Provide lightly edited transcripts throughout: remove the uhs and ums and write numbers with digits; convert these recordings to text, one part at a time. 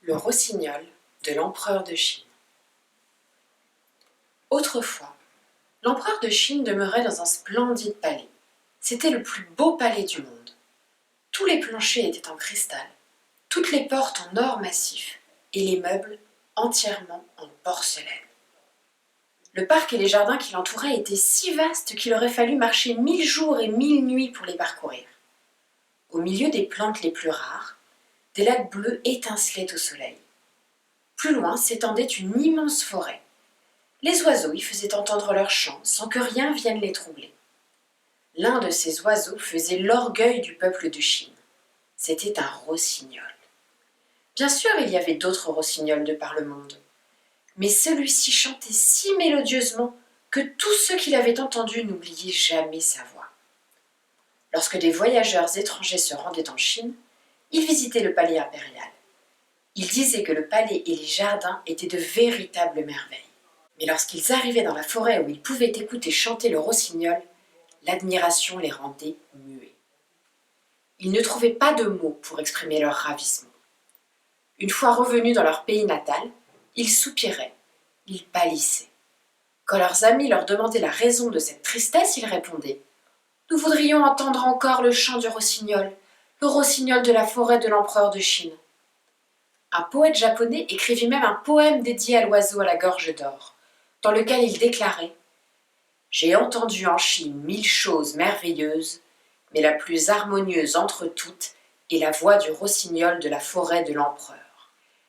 Le rossignol de l'empereur de Chine. Autrefois, l'empereur de Chine demeurait dans un splendide palais. C'était le plus beau palais du monde. Tous les planchers étaient en cristal, toutes les portes en or massif et les meubles entièrement en porcelaine. Le parc et les jardins qui l'entouraient étaient si vastes qu'il aurait fallu marcher 1000 jours et 1000 nuits pour les parcourir. Au milieu des plantes les plus rares, des lacs bleus étincelaient au soleil. Plus loin s'étendait une immense forêt. Les oiseaux y faisaient entendre leurs chants sans que rien vienne les troubler. L'un de ces oiseaux faisait l'orgueil du peuple de Chine. C'était un rossignol. Bien sûr, il y avait d'autres rossignols de par le monde, mais celui-ci chantait si mélodieusement que tous ceux qui l'avaient entendu n'oubliaient jamais sa voix. Lorsque des voyageurs étrangers se rendaient en Chine, ils visitaient le palais impérial. Ils disaient que le palais et les jardins étaient de véritables merveilles. Mais lorsqu'ils arrivaient dans la forêt où ils pouvaient écouter chanter le rossignol, l'admiration les rendait muets. Ils ne trouvaient pas de mots pour exprimer leur ravissement. Une fois revenus dans leur pays natal, ils soupiraient, ils pâlissaient. Quand leurs amis leur demandaient la raison de cette tristesse, ils répondaient « Nous voudrions entendre encore le chant du rossignol, le rossignol de la forêt de l'empereur de Chine. » Un poète japonais écrivit même un poème dédié à l'oiseau à la gorge d'or, dans lequel il déclarait « J'ai entendu en Chine 1000 choses merveilleuses, mais la plus harmonieuse entre toutes est la voix du rossignol de la forêt de l'empereur.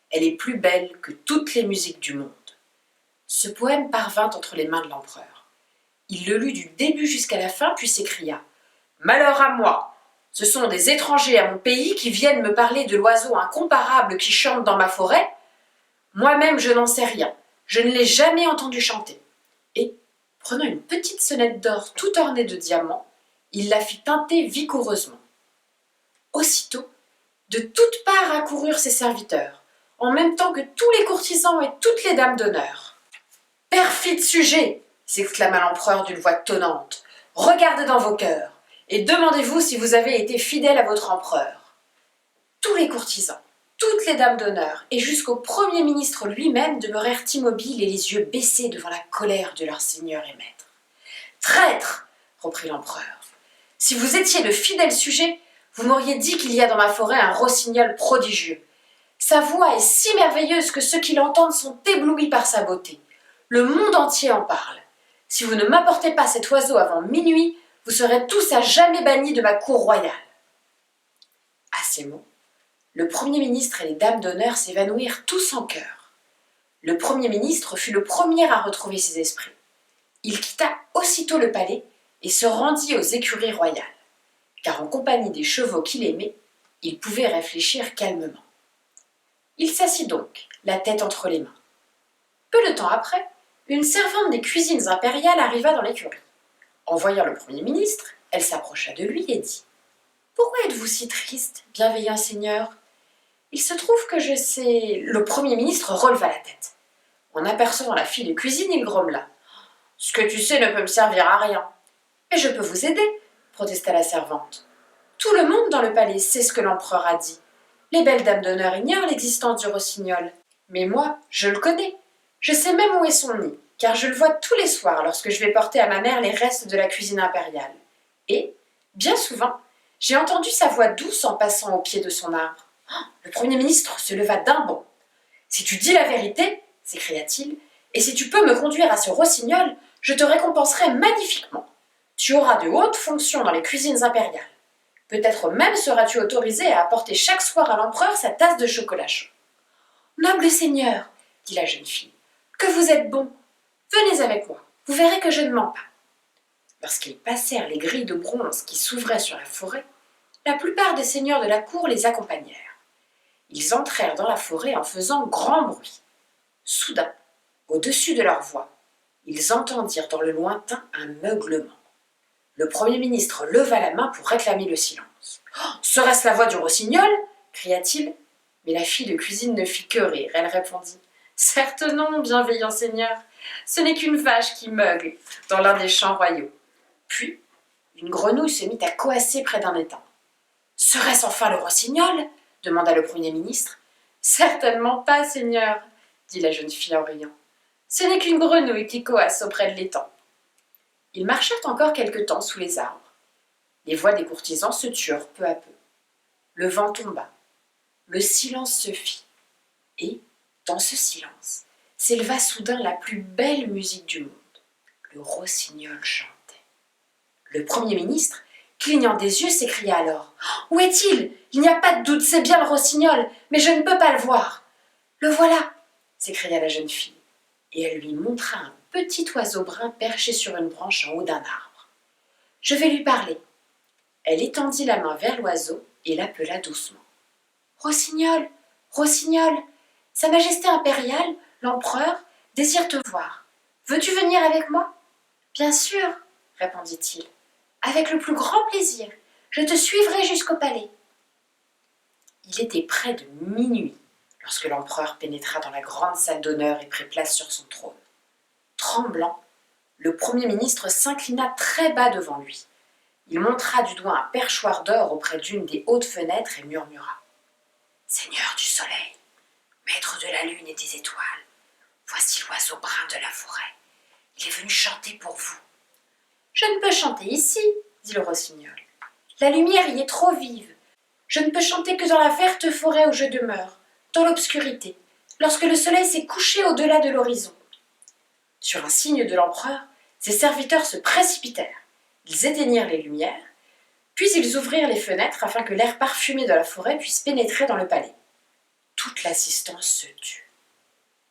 Elle est plus belle que toutes les musiques du monde. » Ce poème parvint entre les mains de l'empereur. Il le lut du début jusqu'à la fin, puis s'écria « Malheur à moi! Ce sont des étrangers à mon pays qui viennent me parler de l'oiseau incomparable qui chante dans ma forêt. Moi-même, je n'en sais rien. Je ne l'ai jamais entendu chanter. » Et, prenant une petite sonnette d'or tout ornée de diamants, il la fit tinter vigoureusement. Aussitôt, de toutes parts accoururent ses serviteurs, en même temps que tous les courtisans et toutes les dames d'honneur. « Perfide sujet !» s'exclama l'empereur d'une voix tonnante. « Regardez dans vos cœurs et demandez-vous si vous avez été fidèle à votre empereur. » Tous les courtisans, toutes les dames d'honneur et jusqu'au Premier ministre lui-même demeurèrent immobiles et les yeux baissés devant la colère de leur seigneur et maître. « Traître !» reprit l'empereur. « Si vous étiez de fidèles sujets, vous m'auriez dit qu'il y a dans ma forêt un rossignol prodigieux. Sa voix est si merveilleuse que ceux qui l'entendent sont éblouis par sa beauté. Le monde entier en parle. Si vous ne m'apportez pas cet oiseau avant minuit, vous serez tous à jamais bannis de ma cour royale. » À ces mots, le Premier ministre et les dames d'honneur s'évanouirent tous en chœur. Le Premier ministre fut le premier à retrouver ses esprits. Il quitta aussitôt le palais et se rendit aux écuries royales, car en compagnie des chevaux qu'il aimait, il pouvait réfléchir calmement. Il s'assit donc, la tête entre les mains. Peu de temps après, une servante des cuisines impériales arriva dans l'écurie. En voyant le Premier ministre, elle s'approcha de lui et dit « Pourquoi êtes-vous si triste, bienveillant seigneur ? Il se trouve que je sais... » Le Premier ministre releva la tête. En apercevant la fille de cuisine, il grommela « Ce que tu sais ne peut me servir à rien. »« Mais je peux vous aider, » protesta la servante. « Tout le monde dans le palais sait ce que l'empereur a dit. Les belles dames d'honneur ignorent l'existence du rossignol. Mais moi, je le connais. Je sais même où est son nid, car je le vois tous les soirs lorsque je vais porter à ma mère les restes de la cuisine impériale. Et, bien souvent, j'ai entendu sa voix douce en passant au pied de son arbre. Oh, le Premier ministre se leva d'un bond. « Si tu dis la vérité, s'écria-t-il, et si tu peux me conduire à ce rossignol, je te récompenserai magnifiquement. Tu auras de hautes fonctions dans les cuisines impériales. Peut-être même seras-tu autorisé à apporter chaque soir à l'empereur sa tasse de chocolat chaud. »« Noble seigneur, dit la jeune fille, que vous êtes bon. Venez avec moi, vous verrez que je ne mens pas. » Lorsqu'ils passèrent les grilles de bronze qui s'ouvraient sur la forêt, la plupart des seigneurs de la cour les accompagnèrent. Ils entrèrent dans la forêt en faisant grand bruit. Soudain, au-dessus de leur voix, ils entendirent dans le lointain un meuglement. Le Premier ministre leva la main pour réclamer le silence. « Oh, serait-ce la voix du rossignol ?» cria-t-il. Mais la fille de cuisine ne fit que rire. Elle répondit « Certes non, bienveillant seigneur, ce n'est qu'une vache qui meugle dans l'un des champs royaux. » Puis, une grenouille se mit à coasser près d'un étang. « Serait-ce enfin le rossignol ?» demanda le Premier ministre. Certainement pas, Seigneur, dit la jeune fille en riant. Ce n'est qu'une grenouille qui coasse auprès de l'étang. Ils marchèrent encore quelque temps sous les arbres. Les voix des courtisans se turent peu à peu. Le vent tomba. Le silence se fit. Et, dans ce silence, s'éleva soudain la plus belle musique du monde. Le rossignol chantait. Le Premier ministre, clignant des yeux, s'écria alors « Où est-il ? Il n'y a pas de doute, c'est bien le rossignol, mais je ne peux pas le voir. »« Le voilà !» s'écria la jeune fille, et elle lui montra un petit oiseau brun perché sur une branche en haut d'un arbre. « Je vais lui parler. » Elle étendit la main vers l'oiseau et l'appela doucement. « Rossignol, Rossignol, Sa Majesté impériale, l'empereur, désire te voir. Veux-tu venir avec moi ? » « Bien sûr, » répondit-il. « Avec le plus grand plaisir. Je te suivrai jusqu'au palais. » Il était près de minuit lorsque l'empereur pénétra dans la grande salle d'honneur et prit place sur son trône. Tremblant, le Premier ministre s'inclina très bas devant lui. Il montra du doigt un perchoir d'or auprès d'une des hautes fenêtres et murmura « Seigneur du soleil, maître de la lune et des étoiles, voici l'oiseau brun de la forêt. Il est venu chanter pour vous. »« Je ne peux chanter ici, » dit le rossignol. « La lumière y est trop vive. Je ne peux chanter que dans la verte forêt où je demeure, dans l'obscurité, lorsque le soleil s'est couché au-delà de l'horizon. » Sur un signe de l'empereur, ses serviteurs se précipitèrent. Ils éteignirent les lumières, puis ils ouvrirent les fenêtres afin que l'air parfumé de la forêt puisse pénétrer dans le palais. Toute l'assistance se tut.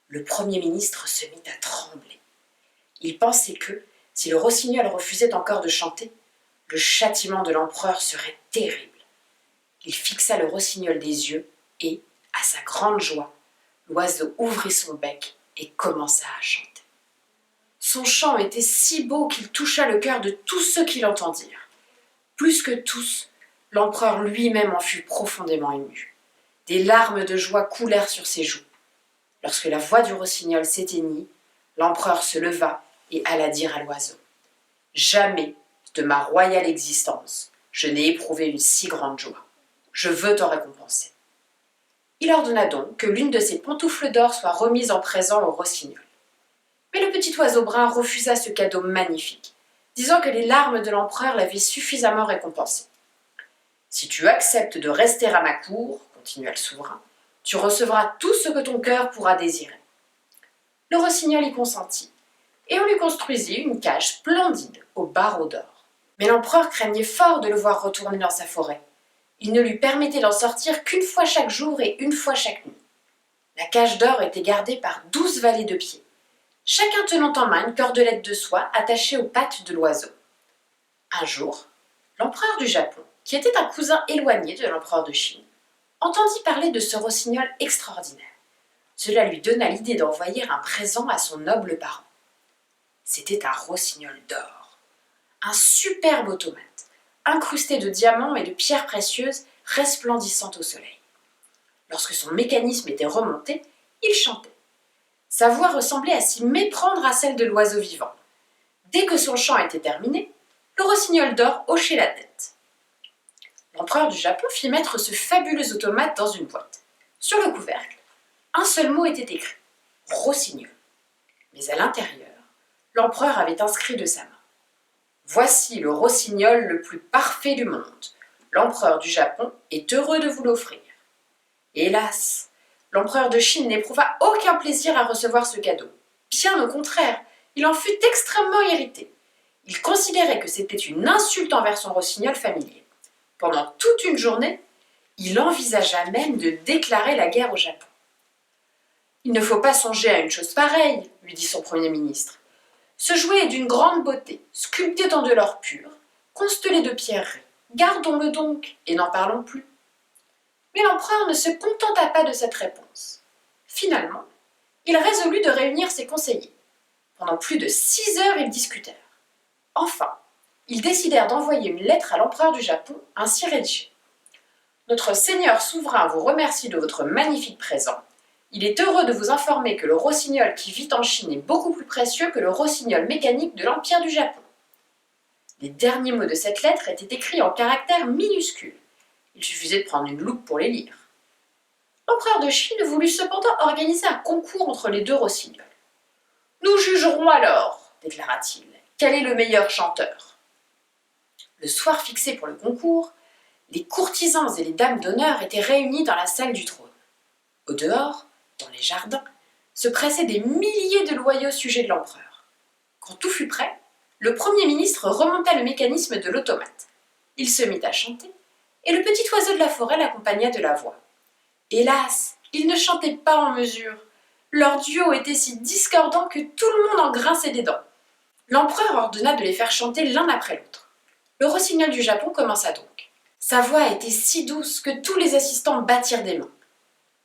Le Premier ministre se mit à trembler. Il pensait que, si le rossignol refusait encore de chanter, le châtiment de l'empereur serait terrible. Il fixa le rossignol des yeux et, à sa grande joie, l'oiseau ouvrit son bec et commença à chanter. Son chant était si beau qu'il toucha le cœur de tous ceux qui l'entendirent. Plus que tous, l'empereur lui-même en fut profondément ému. Des larmes de joie coulèrent sur ses joues. Lorsque la voix du rossignol s'éteignit, l'empereur se leva et alla dire à l'oiseau « Jamais, de ma royale existence, je n'ai éprouvé une si grande joie. Je veux t'en récompenser. » Il ordonna donc que l'une de ses pantoufles d'or soit remise en présent au rossignol. Mais le petit oiseau brun refusa ce cadeau magnifique, disant que les larmes de l'empereur l'avaient suffisamment récompensé. « Si tu acceptes de rester à ma cour, continua le souverain, tu recevras tout ce que ton cœur pourra désirer. » Le rossignol y consentit, et on lui construisit une cage splendide aux barreaux d'or. Mais l'empereur craignait fort de le voir retourner dans sa forêt. Il ne lui permettait d'en sortir qu'une fois chaque jour et une fois chaque nuit. La cage d'or était gardée par 12 valets de pied, chacun tenant en main une cordelette de soie attachée aux pattes de l'oiseau. Un jour, l'empereur du Japon, qui était un cousin éloigné de l'empereur de Chine, entendit parler de ce rossignol extraordinaire. Cela lui donna l'idée d'envoyer un présent à son noble parent. C'était un rossignol d'or, un superbe automate, incrusté de diamants et de pierres précieuses resplendissantes au soleil. Lorsque son mécanisme était remonté, il chantait. Sa voix ressemblait à s'y méprendre à celle de l'oiseau vivant. Dès que son chant était terminé, le rossignol d'or hochait la tête. L'empereur du Japon fit mettre ce fabuleux automate dans une boîte. Sur le couvercle, un seul mot était écrit « rossignol ». Mais à l'intérieur, l'empereur avait inscrit de sa main « Voici le rossignol le plus parfait du monde. L'empereur du Japon est heureux de vous l'offrir. » Hélas, l'empereur de Chine n'éprouva aucun plaisir à recevoir ce cadeau. Bien au contraire, il en fut extrêmement irrité. Il considérait que c'était une insulte envers son rossignol familier. Pendant toute une journée, il envisagea même de déclarer la guerre au Japon. « Il ne faut pas songer à une chose pareille, » lui dit son Premier ministre. « Ce jouet est d'une grande beauté, sculpté dans de l'or pur, constellé de pierreries. Gardons-le donc, et n'en parlons plus. » Mais l'empereur ne se contenta pas de cette réponse. Finalement, il résolut de réunir ses conseillers. Pendant plus de 6 heures, ils discutèrent. Enfin, ils décidèrent d'envoyer une lettre à l'empereur du Japon, ainsi rédigée. « Notre seigneur souverain vous remercie de votre magnifique présent. Il est heureux de vous informer que le rossignol qui vit en Chine est beaucoup plus précieux que le rossignol mécanique de l'Empire du Japon. » Les derniers mots de cette lettre étaient écrits en caractères minuscules. Il suffisait de prendre une loupe pour les lire. L'empereur de Chine voulut cependant organiser un concours entre les deux rossignols. « Nous jugerons alors, déclara-t-il, quel est le meilleur chanteur. » Le soir fixé pour le concours, les courtisans et les dames d'honneur étaient réunis dans la salle du trône. Au dehors, dans les jardins, se pressaient des milliers de loyaux sujets de l'empereur. Quand tout fut prêt, le Premier ministre remonta le mécanisme de l'automate. Il se mit à chanter, et le petit oiseau de la forêt l'accompagna de la voix. Hélas, il ne chantait pas en mesure. Leur duo était si discordant que tout le monde en grinçait des dents. L'empereur ordonna de les faire chanter l'un après l'autre. Le rossignol du Japon commença donc. Sa voix était si douce que tous les assistants battirent des mains.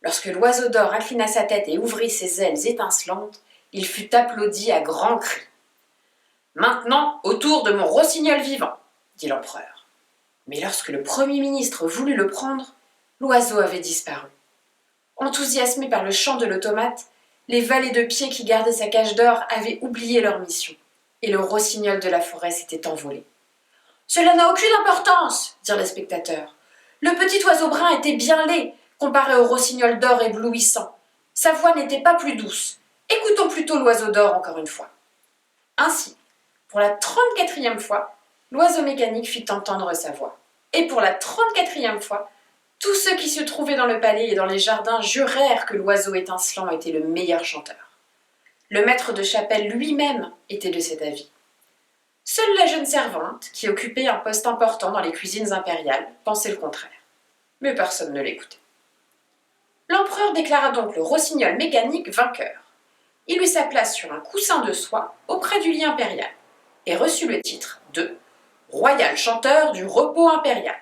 Lorsque l'oiseau d'or inclina sa tête et ouvrit ses ailes étincelantes, il fut applaudi à grands cris. « Maintenant, au tour de mon rossignol vivant !» dit l'empereur. Mais lorsque le Premier ministre voulut le prendre, l'oiseau avait disparu. Enthousiasmés par le chant de l'automate, les valets de pied qui gardaient sa cage d'or avaient oublié leur mission, et le rossignol de la forêt s'était envolé. « Cela n'a aucune importance, dirent les spectateurs. Le petit oiseau brun était bien laid, comparé au rossignol d'or éblouissant. Sa voix n'était pas plus douce. Écoutons plutôt l'oiseau d'or encore une fois. » Ainsi, pour la 34e fois, l'oiseau mécanique fit entendre sa voix. Et pour la 34e fois, tous ceux qui se trouvaient dans le palais et dans les jardins jurèrent que l'oiseau étincelant était le meilleur chanteur. Le maître de chapelle lui-même était de cet avis. Seule la jeune servante, qui occupait un poste important dans les cuisines impériales, pensait le contraire. Mais personne ne l'écoutait. L'empereur déclara donc le rossignol mécanique vainqueur. Il eut sa place sur un coussin de soie auprès du lit impérial et reçut le titre de Royal chanteur du repos impérial.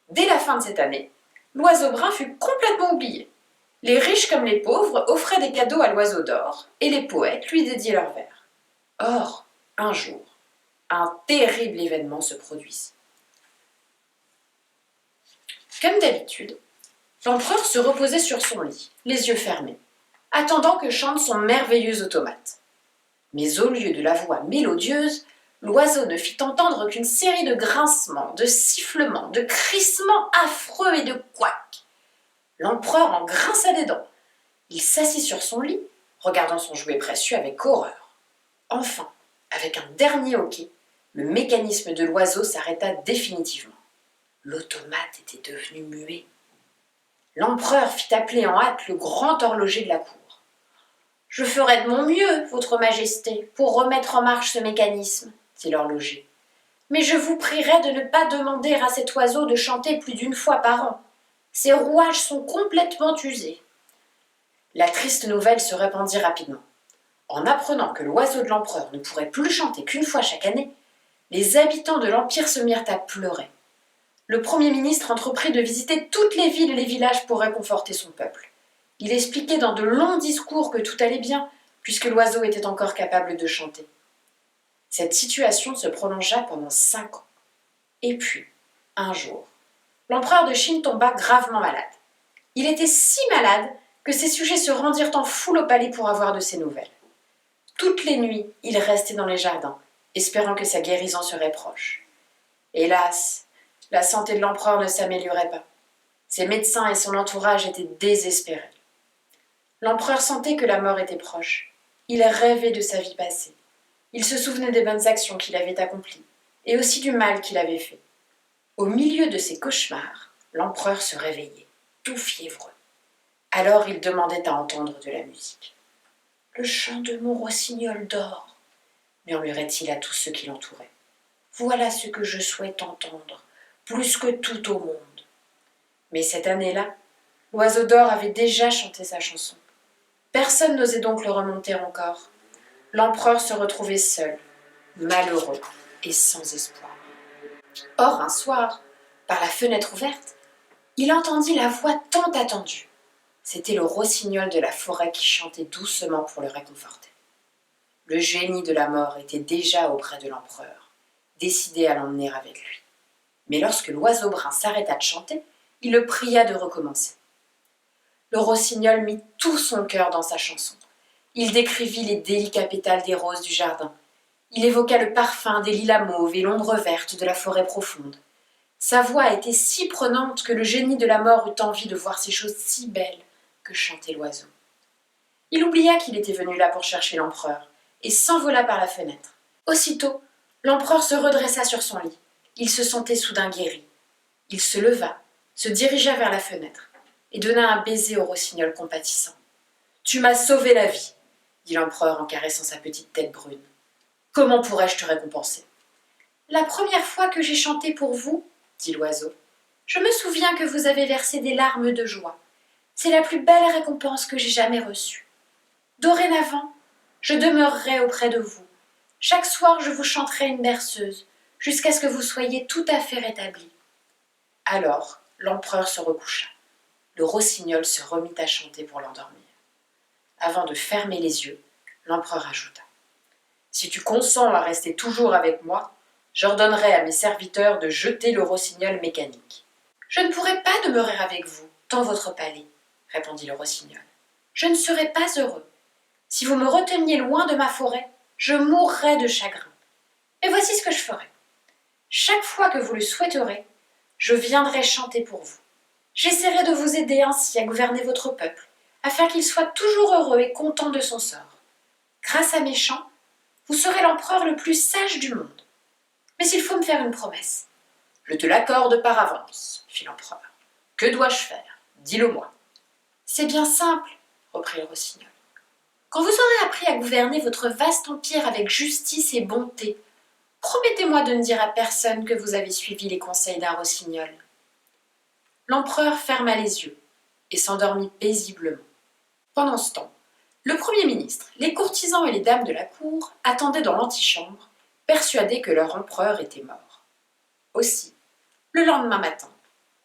Dès la fin de cette année, l'oiseau brun fut complètement oublié. Les riches comme les pauvres offraient des cadeaux à l'oiseau d'or et les poètes lui dédiaient leurs vers. Or, un jour, un terrible événement se produisit. Comme d'habitude, l'empereur se reposait sur son lit, les yeux fermés, attendant que chante son merveilleux automate. Mais au lieu de la voix mélodieuse, l'oiseau ne fit entendre qu'une série de grincements, de sifflements, de crissements affreux et de couacs. L'empereur en grinça des dents. Il s'assit sur son lit, regardant son jouet précieux avec horreur. Enfin, avec un dernier hoquet, le mécanisme de l'oiseau s'arrêta définitivement. L'automate était devenu muet. L'empereur fit appeler en hâte le grand horloger de la cour. « Je ferai de mon mieux, votre majesté, pour remettre en marche ce mécanisme, » dit l'horloger. « Mais je vous prierai de ne pas demander à cet oiseau de chanter plus d'une fois par an. Ses rouages sont complètement usés. » La triste nouvelle se répandit rapidement. En apprenant que l'oiseau de l'empereur ne pourrait plus chanter qu'une fois chaque année, les habitants de l'Empire se mirent à pleurer. Le Premier ministre entreprit de visiter toutes les villes et les villages pour réconforter son peuple. Il expliquait dans de longs discours que tout allait bien, puisque l'oiseau était encore capable de chanter. Cette situation se prolongea pendant 5 ans. Et puis, un jour, l'empereur de Chine tomba gravement malade. Il était si malade que ses sujets se rendirent en foule au palais pour avoir de ses nouvelles. Toutes les nuits, il restait dans les jardins, espérant que sa guérison serait proche. Hélas, la santé de l'empereur ne s'améliorait pas. Ses médecins et son entourage étaient désespérés. L'empereur sentait que la mort était proche. Il rêvait de sa vie passée. Il se souvenait des bonnes actions qu'il avait accomplies, et aussi du mal qu'il avait fait. Au milieu de ses cauchemars, l'empereur se réveillait, tout fiévreux. Alors il demandait à entendre de la musique. « Le chant de mon rossignol d'or » murmurait-il à tous ceux qui l'entouraient. « Voilà ce que je souhaite entendre, plus que tout au monde. » Mais cette année-là, l'oiseau d'or avait déjà chanté sa chanson. Personne n'osait donc le remonter encore. L'empereur se retrouvait seul, malheureux et sans espoir. Or, un soir, par la fenêtre ouverte, il entendit la voix tant attendue. C'était le rossignol de la forêt qui chantait doucement pour le réconforter. Le génie de la mort était déjà auprès de l'empereur, décidé à l'emmener avec lui. Mais lorsque l'oiseau brun s'arrêta de chanter, il le pria de recommencer. Le rossignol mit tout son cœur dans sa chanson. Il décrivit les délicats pétales des roses du jardin. Il évoqua le parfum des lilas mauves et l'ombre verte de la forêt profonde. Sa voix était si prenante que le génie de la mort eut envie de voir ces choses si belles que chantait l'oiseau. Il oublia qu'il était venu là pour chercher l'empereur et s'envola par la fenêtre. Aussitôt, l'empereur se redressa sur son lit. Il se sentait soudain guéri. Il se leva, se dirigea vers la fenêtre et donna un baiser au rossignol compatissant. « Tu m'as sauvé la vie !» dit l'empereur en caressant sa petite tête brune. « Comment pourrais-je te récompenser ?»« La première fois que j'ai chanté pour vous, dit l'oiseau, je me souviens que vous avez versé des larmes de joie. C'est la plus belle récompense que j'ai jamais reçue. Dorénavant, je demeurerai auprès de vous. Chaque soir, je vous chanterai une berceuse, jusqu'à ce que vous soyez tout à fait rétabli. » Alors, l'empereur se recoucha. Le rossignol se remit à chanter pour l'endormir. Avant de fermer les yeux, l'empereur ajouta : « Si tu consens à rester toujours avec moi, j'ordonnerai à mes serviteurs de jeter le rossignol mécanique. »« Je ne pourrai pas demeurer avec vous, dans votre palais, » répondit le rossignol. « Je ne serai pas heureux. Si vous me reteniez loin de ma forêt, je mourrais de chagrin. Mais voici ce que je ferai. Chaque fois que vous le souhaiterez, je viendrai chanter pour vous. J'essaierai de vous aider ainsi à gouverner votre peuple, afin qu'il soit toujours heureux et content de son sort. Grâce à mes chants, vous serez l'empereur le plus sage du monde. Mais il faut me faire une promesse. »« Je te l'accorde par avance, » fit l'empereur. « Que dois-je faire ? Dis-le-moi. »« C'est bien simple, » reprit le rossignol. « Quand vous aurez appris à gouverner votre vaste empire avec justice et bonté, promettez-moi de ne dire à personne que vous avez suivi les conseils d'un rossignol. » L'empereur ferma les yeux et s'endormit paisiblement. Pendant ce temps, le Premier ministre, les courtisans et les dames de la cour attendaient dans l'antichambre, persuadés que leur empereur était mort. Aussi, le lendemain matin,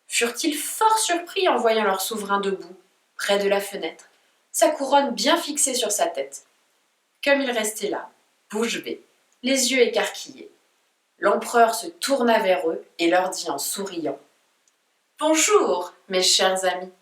furent-ils fort surpris en voyant leur souverain debout, près de la fenêtre, sa couronne bien fixée sur sa tête. Comme il restait là, bouche bée, les yeux écarquillés, l'empereur se tourna vers eux et leur dit en souriant : « Bonjour, mes chers amis.